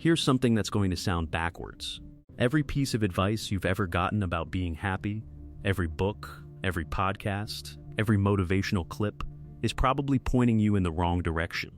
Here's something that's going to sound backwards. Every piece of advice you've ever gotten about being happy, every book, every podcast, every motivational clip, is probably pointing you in the wrong direction.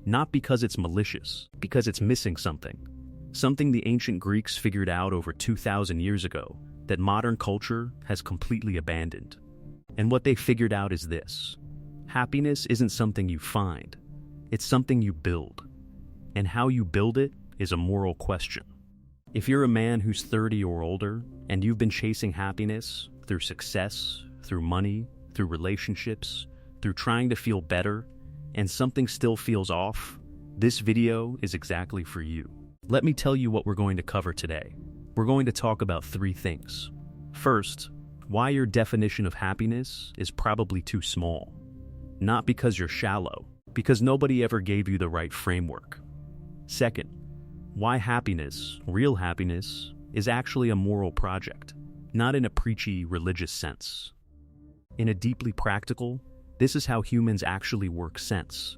Not because it's malicious, because it's missing something. Something the ancient Greeks figured out over 2,000 years ago that modern culture has completely abandoned. And what they figured out is this: happiness isn't something you find, it's something you build. And how you build it is a moral question. If you're a man who's 30 or older and you've been chasing happiness through success, through money, through relationships, through trying to feel better, and something still feels off, this video is exactly for you. Let me tell you what we're going to cover today. We're going to talk about 3 things. First, why your definition of happiness is probably too small. Not because you're shallow, because nobody ever gave you the right framework. Second, why happiness, real happiness, is actually a moral project, not in a preachy religious sense. In a deeply practical, this is how humans actually work sense.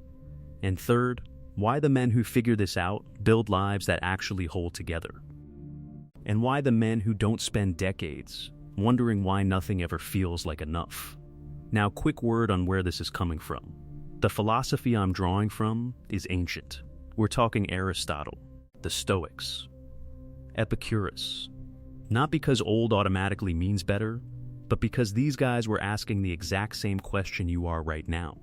And third, why the men who figure this out build lives that actually hold together. And why the men who don't spend decades wondering why nothing ever feels like enough. Now, quick word on where this is coming from. The philosophy I'm drawing from is ancient. We're talking Aristotle, the Stoics, Epicurus. Not because old automatically means better, but because these guys were asking the exact same question you are right now.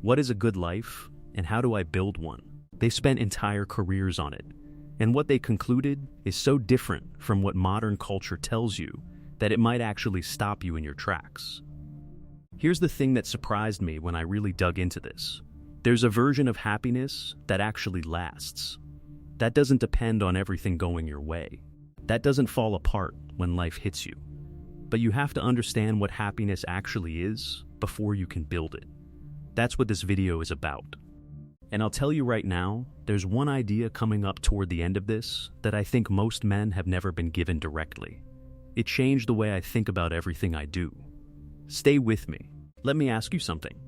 What is a good life, and how do I build one? They spent entire careers on it, and what they concluded is so different from what modern culture tells you that it might actually stop you in your tracks. Here's the thing that surprised me when I really dug into this. There's a version of happiness that actually lasts. That doesn't depend on everything going your way. That doesn't fall apart when life hits you. But you have to understand what happiness actually is before you can build it. That's what this video is about. And I'll tell you right now, there's one idea coming up toward the end of this that I think most men have never been given directly. It changed the way I think about everything I do. Stay with me. Let me ask you something.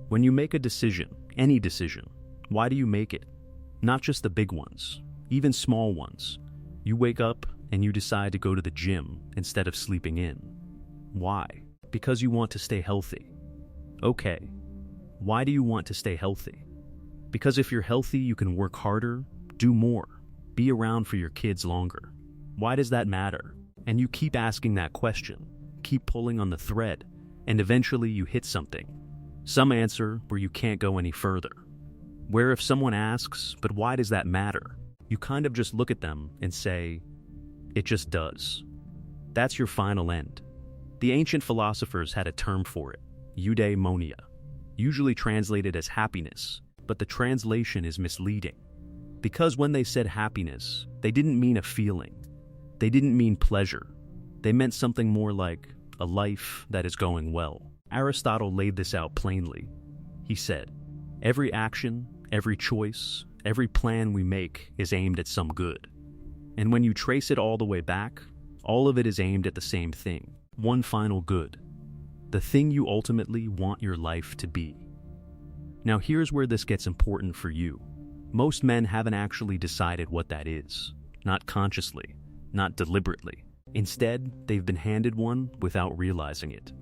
When you make a decision, any decision, why do you make it? Not just the big ones, even small ones. You wake up and you decide to go to the gym instead of sleeping in. Why? Because you want to stay healthy. Okay. Why do you want to stay healthy? Because if you're healthy, you can work harder, do more, be around for your kids longer. Why does that matter? And you keep asking that question, keep pulling on the thread, and eventually you hit something. Some answer where you can't go any further. Where if someone asks, but why does that matter? You kind of just look at them and say, it just does. That's your final end. The ancient philosophers had a term for it, eudaimonia, usually translated as happiness, but the translation is misleading. Because when they said happiness, they didn't mean a feeling. They didn't mean pleasure. They meant something more like a life that is going well. Aristotle laid this out plainly. He said, every action, every choice, every plan we make is aimed at some good. And when you trace it all the way back, all of it is aimed at the same thing, one final good, the thing you ultimately want your life to be. Now here's where this gets important for you. Most men haven't actually decided what that is, not consciously, not deliberately. Instead, they've been handed one without realizing it.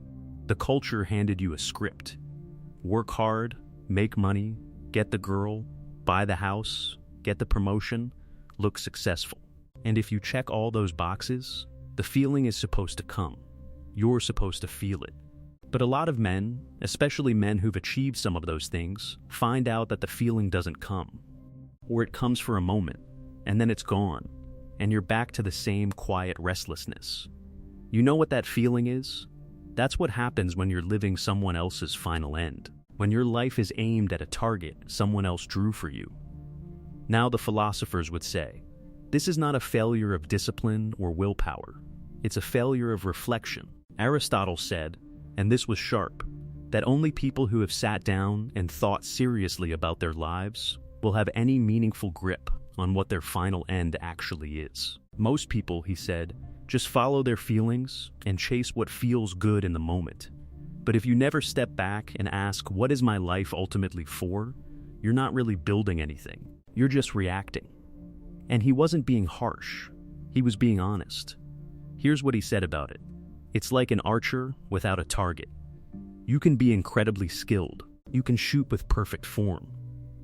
The culture handed you a script. Work hard, make money, get the girl, buy the house, get the promotion, look successful. And if you check all those boxes, the feeling is supposed to come. You're supposed to feel it. But a lot of men, especially men who've achieved some of those things, find out that the feeling doesn't come. Or it comes for a moment, and then it's gone, and you're back to the same quiet restlessness. You know what that feeling is? That's what happens when you're living someone else's final end, when your life is aimed at a target someone else drew for you. Now the philosophers would say, this is not a failure of discipline or willpower. It's a failure of reflection. Aristotle said, and this was sharp, that only people who have sat down and thought seriously about their lives will have any meaningful grip on what their final end actually is. Most people, he said, just follow their feelings and chase what feels good in the moment. But if you never step back and ask, what is my life ultimately for? You're not really building anything. You're just reacting. And he wasn't being harsh. He was being honest. Here's what he said about it. It's like an archer without a target. You can be incredibly skilled. You can shoot with perfect form.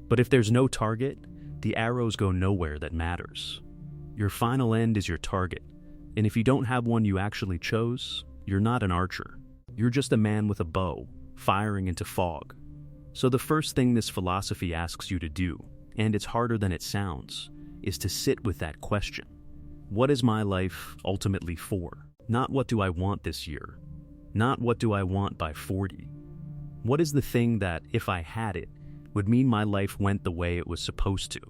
But if there's no target, the arrows go nowhere that matters. Your final end is your target. And if you don't have one you actually chose, you're not an archer. You're just a man with a bow, firing into fog. So the first thing this philosophy asks you to do, and it's harder than it sounds, is to sit with that question. What is my life ultimately for? Not what do I want this year? Not what do I want by 40? What is the thing that, if I had it, would mean my life went the way it was supposed to?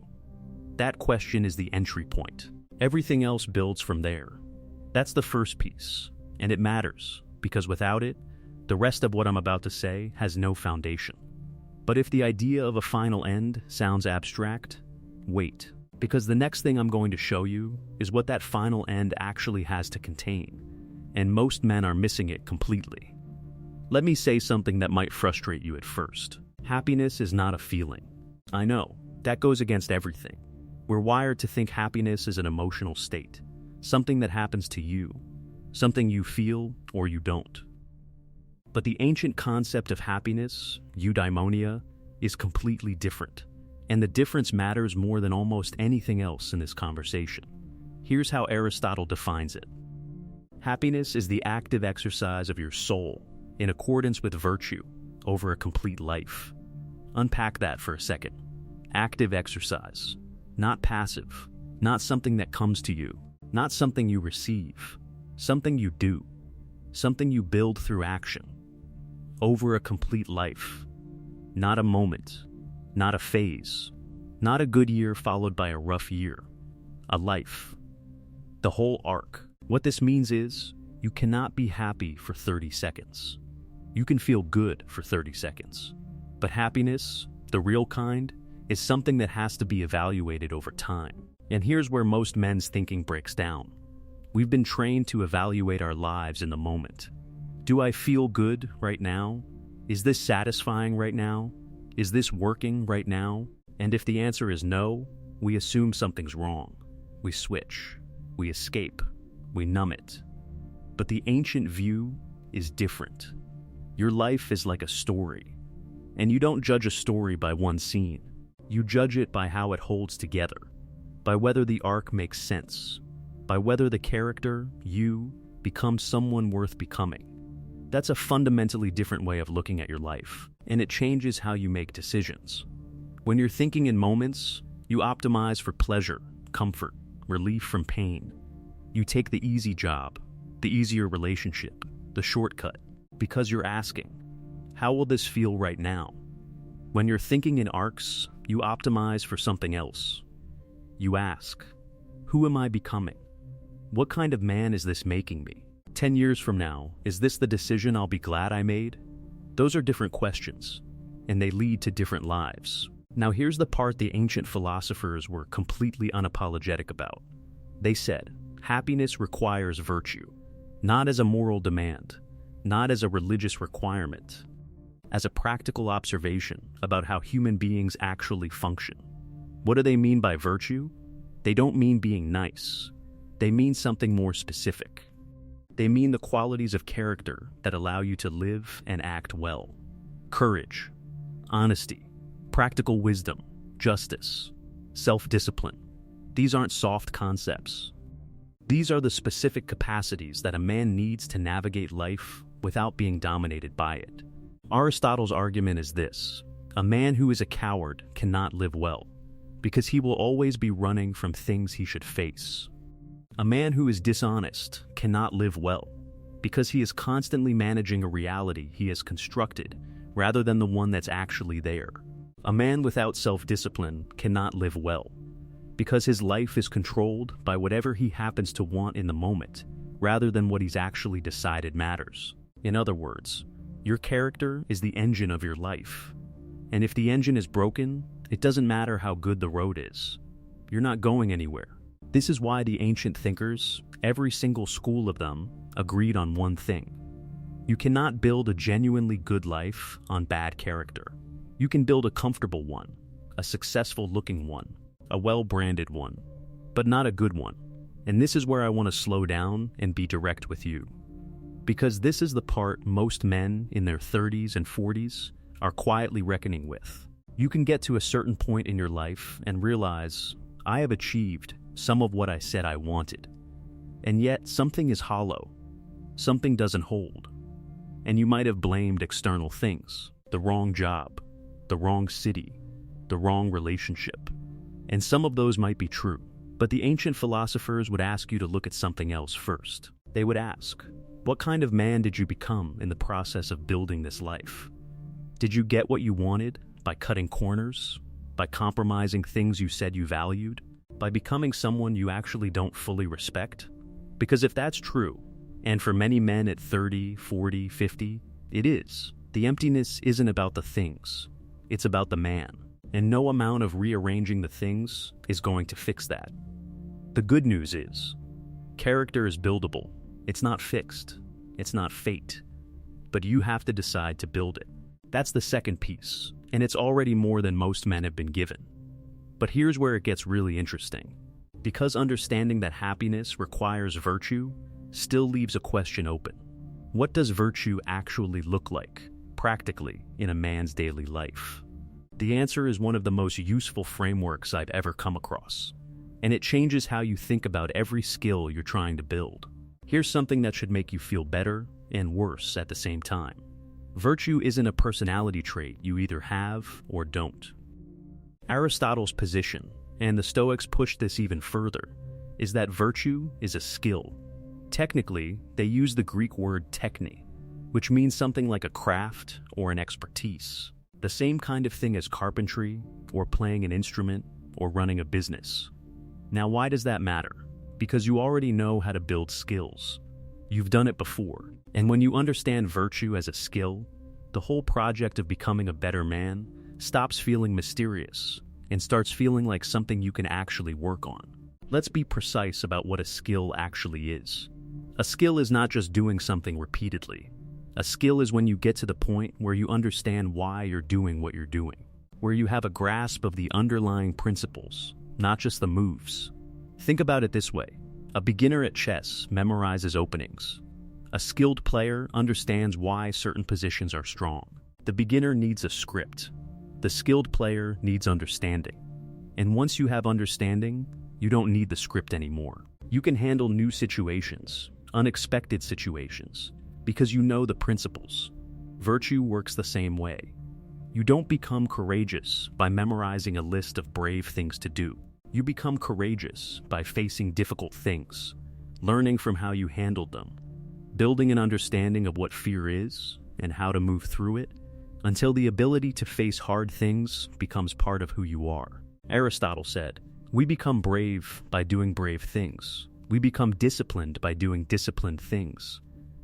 That question is the entry point. Everything else builds from there. That's the first piece, and it matters, because without it, the rest of what I'm about to say has no foundation. But if the idea of a final end sounds abstract, wait, because the next thing I'm going to show you is what that final end actually has to contain, and most men are missing it completely. Let me say something that might frustrate you at first. Happiness is not a feeling. I know, that goes against everything. We're wired to think happiness is an emotional state, something that happens to you, something you feel or you don't. But the ancient concept of happiness, eudaimonia, is completely different. And the difference matters more than almost anything else in this conversation. Here's how Aristotle defines it. Happiness is the active exercise of your soul in accordance with virtue over a complete life. Unpack that for a second. Active exercise, not passive, not something that comes to you, not something you receive, something you do, something you build through action, over a complete life, not a moment, not a phase, not a good year followed by a rough year, a life. The whole arc. What this means is, you cannot be happy for 30 seconds. You can feel good for 30 seconds. But happiness, the real kind, is something that has to be evaluated over time. And here's where most men's thinking breaks down. We've been trained to evaluate our lives in the moment. Do I feel good right now? Is this satisfying right now? Is this working right now? And if the answer is no, we assume something's wrong. We switch. We escape. We numb it. But the ancient view is different. Your life is like a story. And you don't judge a story by one scene. You judge it by how it holds together, by whether the arc makes sense, by whether the character, you, becomes someone worth becoming. That's a fundamentally different way of looking at your life, and it changes how you make decisions. When you're thinking in moments, you optimize for pleasure, comfort, relief from pain. You take the easy job, the easier relationship, the shortcut, because you're asking, how will this feel right now? When you're thinking in arcs, you optimize for something else. You ask, who am I becoming? What kind of man is this making me? 10 years from now, is this the decision I'll be glad I made? Those are different questions, and they lead to different lives. Now here's the part the ancient philosophers were completely unapologetic about. They said, happiness requires virtue, not as a moral demand, not as a religious requirement, as a practical observation about how human beings actually function. What do they mean by virtue? They don't mean being nice. They mean something more specific. They mean the qualities of character that allow you to live and act well. Courage, honesty, practical wisdom, justice, self-discipline. These aren't soft concepts. These are the specific capacities that a man needs to navigate life without being dominated by it. Aristotle's argument is this: a man who is a coward cannot live well, because he will always be running from things he should face. A man who is dishonest cannot live well, because he is constantly managing a reality he has constructed rather than the one that's actually there. A man without self-discipline cannot live well, because his life is controlled by whatever he happens to want in the moment, rather than what he's actually decided matters. In other words, your character is the engine of your life. And if the engine is broken, it doesn't matter how good the road is. You're not going anywhere. This is why the ancient thinkers, every single school of them, agreed on one thing. You cannot build a genuinely good life on bad character. You can build a comfortable one, a successful-looking one, a well-branded one, but not a good one. And this is where I want to slow down and be direct with you. Because this is the part most men in their 30s and 40s are quietly reckoning with. You can get to a certain point in your life and realize, I have achieved some of what I said I wanted. And yet something is hollow. Something doesn't hold. And you might have blamed external things, the wrong job, the wrong city, the wrong relationship. And some of those might be true. But the ancient philosophers would ask you to look at something else first. They would ask, what kind of man did you become in the process of building this life? Did you get what you wanted by cutting corners? By compromising things you said you valued? By becoming someone you actually don't fully respect? Because if that's true, and for many men at 30, 40, 50, it is. The emptiness isn't about the things. It's about the man. And no amount of rearranging the things is going to fix that. The good news is, character is buildable. It's not fixed. It's not fate. But you have to decide to build it. That's the second piece, and it's already more than most men have been given. But here's where it gets really interesting. Because understanding that happiness requires virtue still leaves a question open. What does virtue actually look like, practically, in a man's daily life? The answer is one of the most useful frameworks I've ever come across, and it changes how you think about every skill you're trying to build. Here's something that should make you feel better and worse at the same time. Virtue isn't a personality trait you either have or don't. Aristotle's position, and the Stoics pushed this even further, is that virtue is a skill. Technically, they use the Greek word techne, which means something like a craft or an expertise. The same kind of thing as carpentry, or playing an instrument, or running a business. Now, why does that matter? Because you already know how to build skills. You've done it before. And when you understand virtue as a skill, the whole project of becoming a better man stops feeling mysterious and starts feeling like something you can actually work on. Let's be precise about what a skill actually is. A skill is not just doing something repeatedly. A skill is when you get to the point where you understand why you're doing what you're doing, where you have a grasp of the underlying principles, not just the moves. Think about it this way. A beginner at chess memorizes openings. A skilled player understands why certain positions are strong. The beginner needs a script. The skilled player needs understanding. And once you have understanding, you don't need the script anymore. You can handle new situations, unexpected situations, because you know the principles. Virtue works the same way. You don't become courageous by memorizing a list of brave things to do. You become courageous by facing difficult things, learning from how you handled them, building an understanding of what fear is and how to move through it, until the ability to face hard things becomes part of who you are. Aristotle said, "We become brave by doing brave things. We become disciplined by doing disciplined things.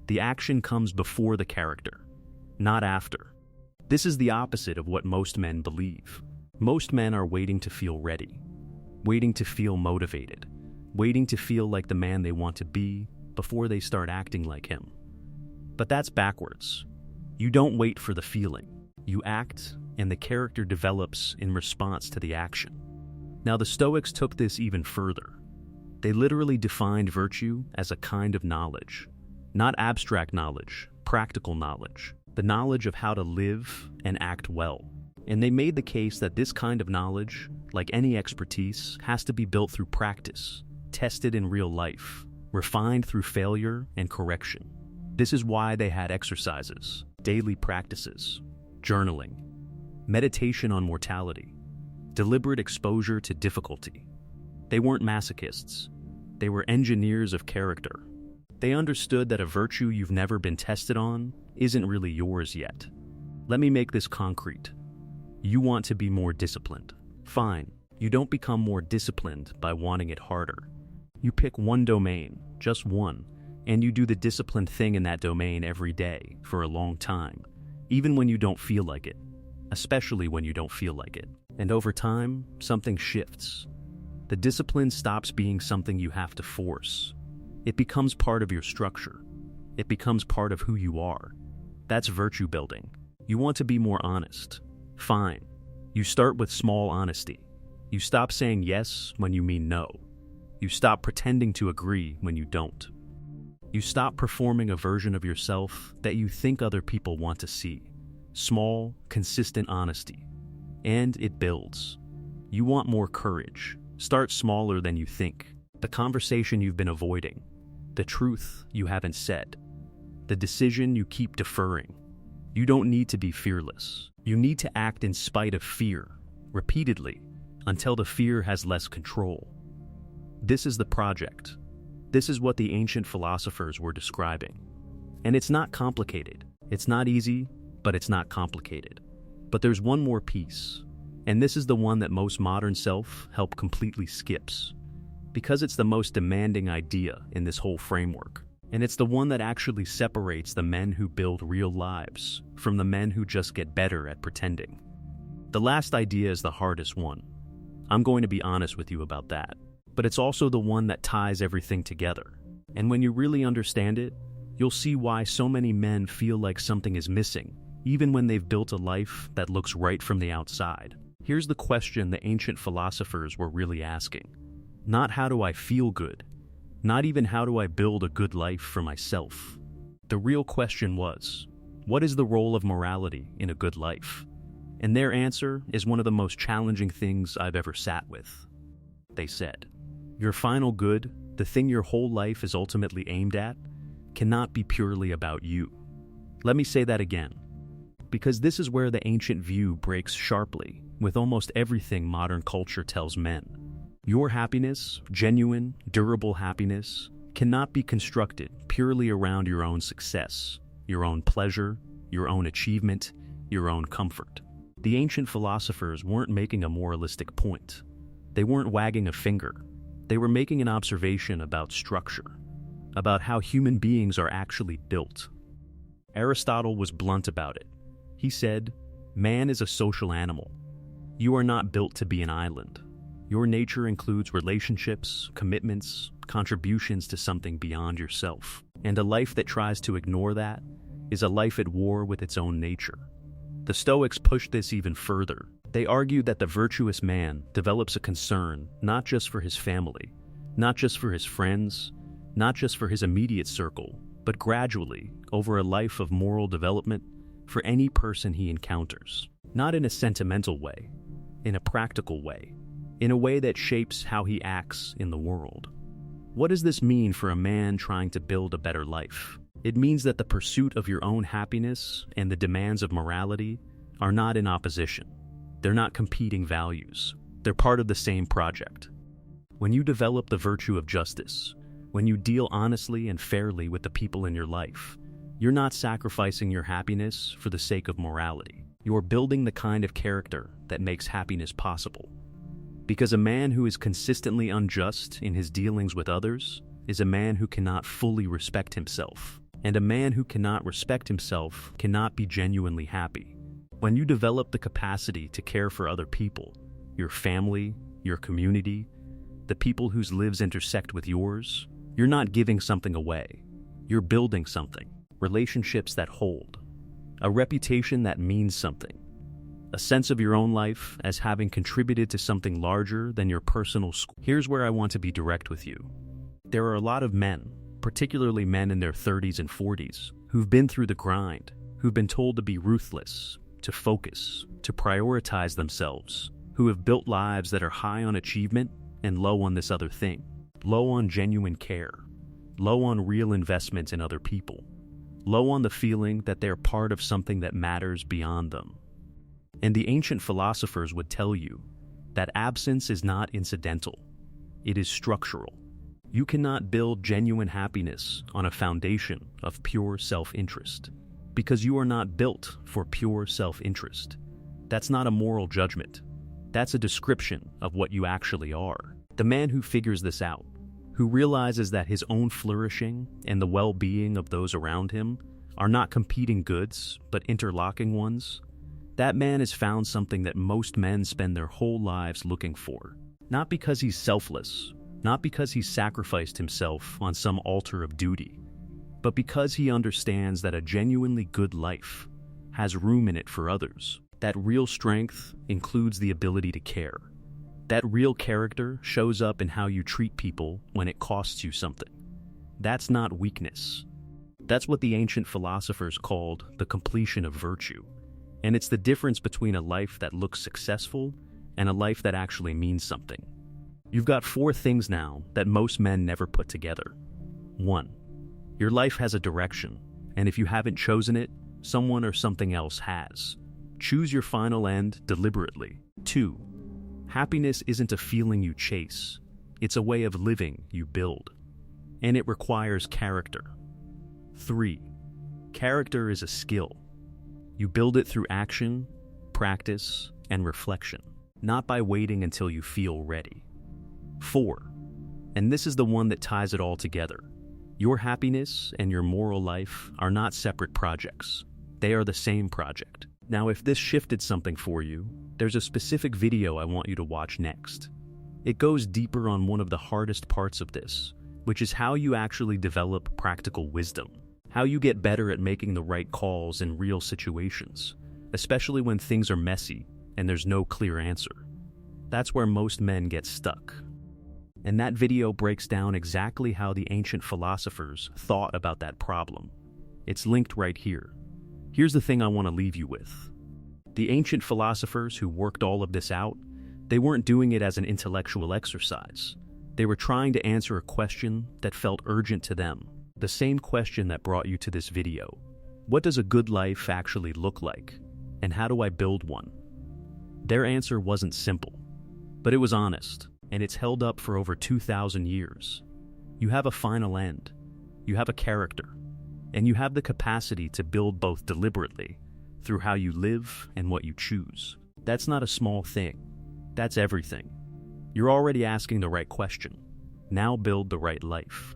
The action comes before the character, not after." This is the opposite of what most men believe. Most men are waiting to feel ready, waiting to feel motivated, waiting to feel like the man they want to be before they start acting like him. But that's backwards. You don't wait for the feeling. You act, and the character develops in response to the action. Now, the Stoics took this even further. They literally defined virtue as a kind of knowledge. Not abstract knowledge, practical knowledge. The knowledge of how to live and act well. And they made the case that this kind of knowledge, like any expertise, has to be built through practice, tested in real life, refined through failure and correction. This is why they had exercises, daily practices, journaling, meditation on mortality, deliberate exposure to difficulty. They weren't masochists. They were engineers of character. They understood that a virtue you've never been tested on isn't really yours yet. Let me make this concrete. You want to be more disciplined. Fine. You don't become more disciplined by wanting it harder. You pick one domain, just one, and you do the disciplined thing in that domain every day for a long time, even when you don't feel like it, especially when you don't feel like it. And over time, something shifts. The discipline stops being something you have to force. It becomes part of your structure. It becomes part of who you are. That's virtue building. You want to be more honest. Fine. You start with small honesty. You stop saying yes when you mean no. You stop pretending to agree when you don't. You stop performing a version of yourself that you think other people want to see. Small, consistent honesty. And it builds. You want more courage. Start smaller than you think. The conversation you've been avoiding. The truth you haven't said. The decision you keep deferring. You don't need to be fearless. You need to act in spite of fear, repeatedly, until the fear has less control. This is the project. This is what the ancient philosophers were describing. And it's not complicated. It's not easy, but it's not complicated. But there's one more piece, and this is the one that most modern self-help completely skips, because it's the most demanding idea in this whole framework. And it's the one that actually separates the men who build real lives from the men who just get better at pretending. The last idea is the hardest one. I'm going to be honest with you about that. But it's also the one that ties everything together. And when you really understand it, you'll see why so many men feel like something is missing, even when they've built a life that looks right from the outside. Here's the question the ancient philosophers were really asking. Not how do I feel good? Not even how do I build a good life for myself? The real question was, what is the role of morality in a good life? And their answer is one of the most challenging things I've ever sat with. They said, your final good, the thing your whole life is ultimately aimed at, cannot be purely about you. Let me say that again, because this is where the ancient view breaks sharply with almost everything modern culture tells men. Your happiness, genuine, durable happiness, cannot be constructed purely around your own success, your own pleasure, your own achievement, your own comfort. The ancient philosophers weren't making a moralistic point. They weren't wagging a finger. They were making an observation about structure, about how human beings are actually built. Aristotle was blunt about it. He said, man is a social animal. You are not built to be an island. Your nature includes relationships, commitments, contributions to something beyond yourself. And a life that tries to ignore that is a life at war with its own nature. The Stoics pushed this even further. They argued that the virtuous man develops a concern not just for his family, not just for his friends, not just for his immediate circle, but gradually, over a life of moral development, for any person he encounters. Not in a sentimental way, in a practical way, in a way that shapes how he acts in the world. What does this mean for a man trying to build a better life? It means that the pursuit of your own happiness and the demands of morality are not in opposition. They're not competing values. They're part of the same project. When you develop the virtue of justice, when you deal honestly and fairly with the people in your life, you're not sacrificing your happiness for the sake of morality. You're building the kind of character that makes happiness possible. Because a man who is consistently unjust in his dealings with others is a man who cannot fully respect himself. And a man who cannot respect himself cannot be genuinely happy. When you develop the capacity to care for other people, your family, your community, the people whose lives intersect with yours, you're not giving something away. You're building something. Relationships that hold. A reputation that means something. A sense of your own life as having contributed to something larger than your personal score. Here's where I want to be direct with you. There are a lot of men, particularly men in their 30s and 40s, who've been through the grind, who've been told to be ruthless, to focus, to prioritize themselves, who have built lives that are high on achievement and low on this other thing, low on genuine care, low on real investment in other people, low on the feeling that they're part of something that matters beyond them. And the ancient philosophers would tell you that absence is not incidental, it is structural. You cannot build genuine happiness on a foundation of pure self-interest, because you are not built for pure self-interest. That's not a moral judgment. That's a description of what you actually are. The man who figures this out, who realizes that his own flourishing and the well-being of those around him are not competing goods, but interlocking ones, that man has found something that most men spend their whole lives looking for. Not because he's selfless, not because he's sacrificed himself on some altar of duty, but because he understands that a genuinely good life has room in it for others. That real strength includes the ability to care. That real character shows up in how you treat people when it costs you something. That's not weakness. That's what the ancient philosophers called the completion of virtue. And it's the difference between a life that looks successful and a life that actually means something. You've got 4 things now that most men never put together. 1. Your life has a direction, and if you haven't chosen it, someone or something else has. Choose your final end deliberately. 2. Happiness isn't a feeling you chase. It's a way of living you build. And it requires character. 3. Character is a skill. You build it through action, practice, and reflection, not by waiting until you feel ready. 4. And this is the one that ties it all together. Your happiness and your moral life are not separate projects. They are the same project. Now, if this shifted something for you, there's a specific video I want you to watch next. It goes deeper on one of the hardest parts of this, which is how you actually develop practical wisdom, how you get better at making the right calls in real situations, especially when things are messy and there's no clear answer. That's where most men get stuck. And that video breaks down exactly how the ancient philosophers thought about that problem. It's linked right here. Here's the thing I want to leave you with. The ancient philosophers who worked all of this out, they weren't doing it as an intellectual exercise. They were trying to answer a question that felt urgent to them, the same question that brought you to this video. What does a good life actually look like? And how do I build one? Their answer wasn't simple, but it was honest, and it's held up for over 2,000 years. You have a final end, you have a character, and you have the capacity to build both deliberately, through how you live and what you choose. That's not a small thing. That's everything. You're already asking the right question. Now build the right life.